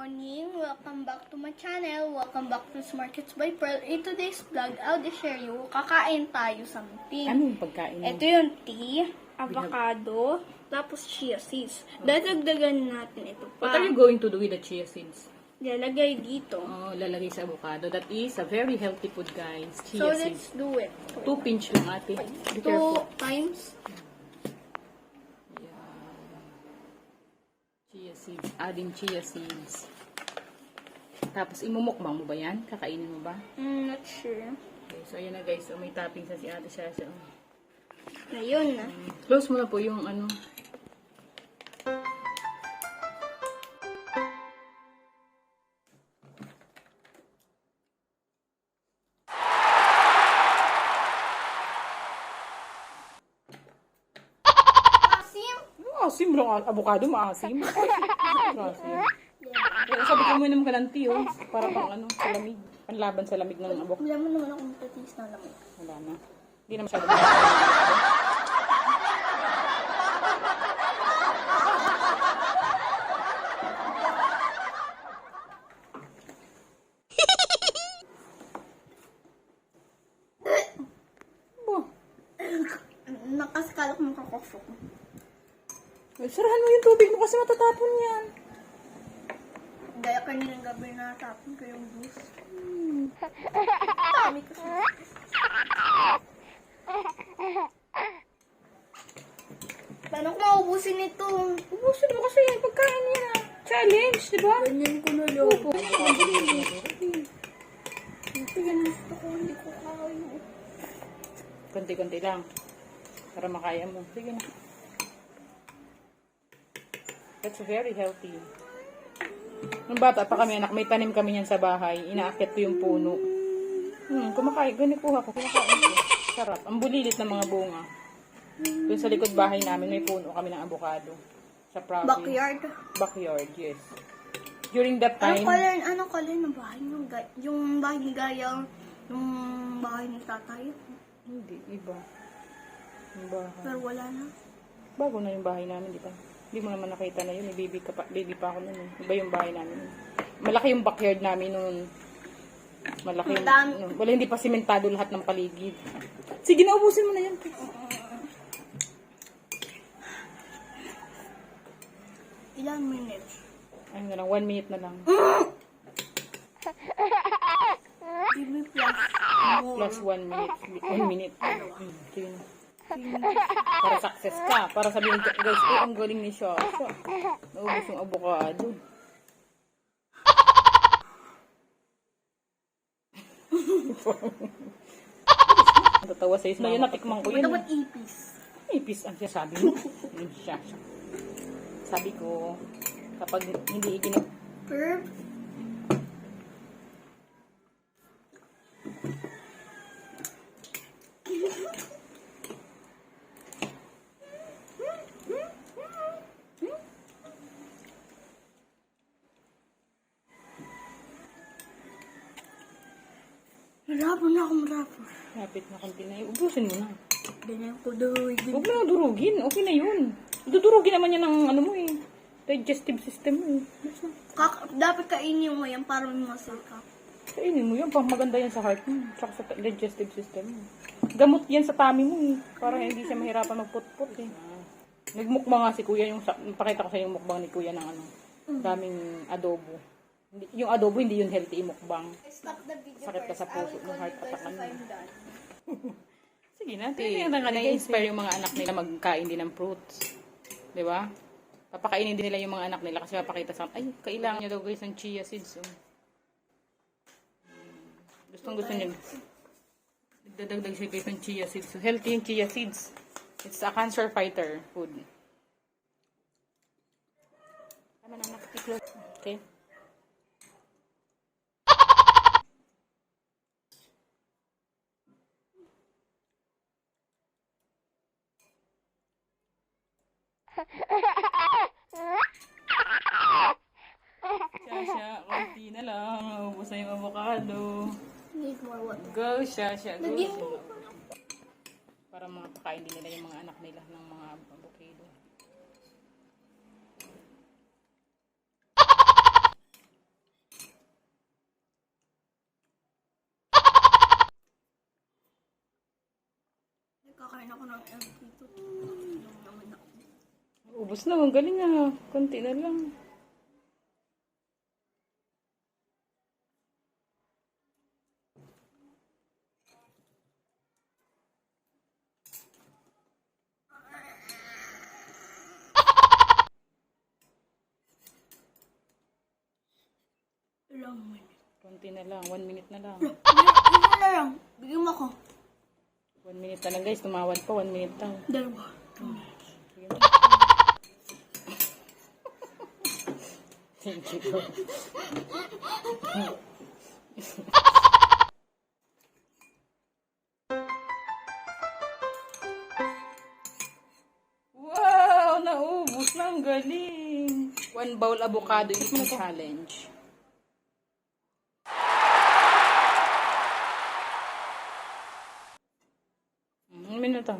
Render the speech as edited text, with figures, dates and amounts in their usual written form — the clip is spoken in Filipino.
morning! Welcome back to my channel. Welcome back to Smart Kids by Pearl. In today's vlog, I'll share you, kakain tayo something. Ano yung pagkain mo? Ito yung tea, avocado, tapos chia seeds. Dadagdagan natin ito pa. What are you going to do with the chia seeds? Lalagay dito. Oh, lalagay sa avocado. That is a very healthy food, guys. Chia So, seeds. let's do it. 2 pinch lang, ate. Be 2 careful. times. Chia seeds. Adding chia seeds. Tapos, imumukbang mo ba yan? Kakainin mo ba? Not sure. Okay, so, ayan na, guys. So, may topping sa si ate Shasha. Ngayon na. Close mo na po yung ano. Asim lang. Avocado, maasim. Maasim. Sabi ko mo naman ka ng tea, oh. Para pang ano, sa lamig. Panlaban sa lamig ng avocado. Wala mo naman akong tatis na lamig. Wala na. Hindi na masyado. Nakaskalok mo kakofok. Sarahan mo yung tubig mo kasi matatapon yan. Gaya kaninang gabi na tapon ko yung juice. Dami kasi. Paano ko maubusin ito? Ubusin mo kasi yung pagkain niya. Challenge, di ba? Ganyan ko na lang. Gusto ko, hindi ko kaya. Konti-konti lang. Para makaya mo. Sige na. That's very healthy. Nung bata pa kami, anak, may tanim kami yan sa bahay. Inaakyat ko yung puno. Kumakain. Ganito kuha ko. Kumakain ko. Sarap. Ang bulilit ng mga bunga. Doon sa likod bahay namin, may puno kami ng avocado. Sa province. Backyard. Backyard, yes. During that time, Anong color ng bahay niyo? Yung bahay ni Gaya, yung bahay ni tatay. hindi, iba. Yung bahay. Pero wala na. Bago na yung bahay namin, di ba? Hindi mo naman nakita na yun. May baby pa ako nun. Iba yung bahay namin. Malaki yung backyard namin noon. Malaki yung, wala, hindi pa simentado lahat ng paligid. Sige, naubusin mo na yan. Ilan minutes? Ayun na lang, 1 minute na lang. Give me plus. Plus 1 minute. 1 minute. Sige na. Para success ka. Para sabihin ko, guys, ang galing ni Shasha. Naubos yung avocado. Natatawa sa isma. Yun, natikman ko yun. Dapat ipis. Ipis ang sinasabi mo. Yun siya. Sabi ko, kapag hindi ikinip... Perp. Marabo na ako, marabo. Lapit na konti na yun. Ubusin mo na. Ganyan ko doy. Huwag mo na durugin. Okay na yun. Dudurugin naman yan ng ano mo eh. Digestive system mo eh. Dapat kainin mo yan para may masaka. Kainin mo yan. Pang maganda yan sa heart mo. Tsaka sa digestive system mo. Gamot yan sa tummy mo eh. Para hindi siya mahirapan magput-put eh. Nagmukbang nga si kuya. Pakita ko sa yung mukbang ni kuya ng ano. Daming adobo. Yung adobo hindi yun healthy mukbang. Sakit ka sa puso ng heart attack na. Sige na. Na-inspire yung mga anak nila magkain din ng fruits. Di ba? Papakainin din nila yung mga anak nila kasi mapakita sa ay, kailangan nyo daw guys ng chia seeds. Oh. Gustong gusto nyo. Nagdadagdag siya guys ng chia seeds. So, healthy yung chia seeds. It's a cancer fighter food. Tama na, close. Okay. Shasha, konti na lang. Ubus na yung avocado. Need more water. Go, Shasha. Go. Lagyan mo. Para makakain din nila yung mga anak nila ng mga avocado. Kakain ako ng egg dito. Lang naman ako. Ubus na, ang galing ah. Konti na lang. Ilang minute. Konti na lang, 1 minute na lang. Isa na lang. Bigyan mo ako. 1 minute na lang guys, tumawad pa, 1 minute lang. Dalawa. Thank you. Wow! Naubos na, ang galing. 1 bowl avocado eating challenge. Minuto.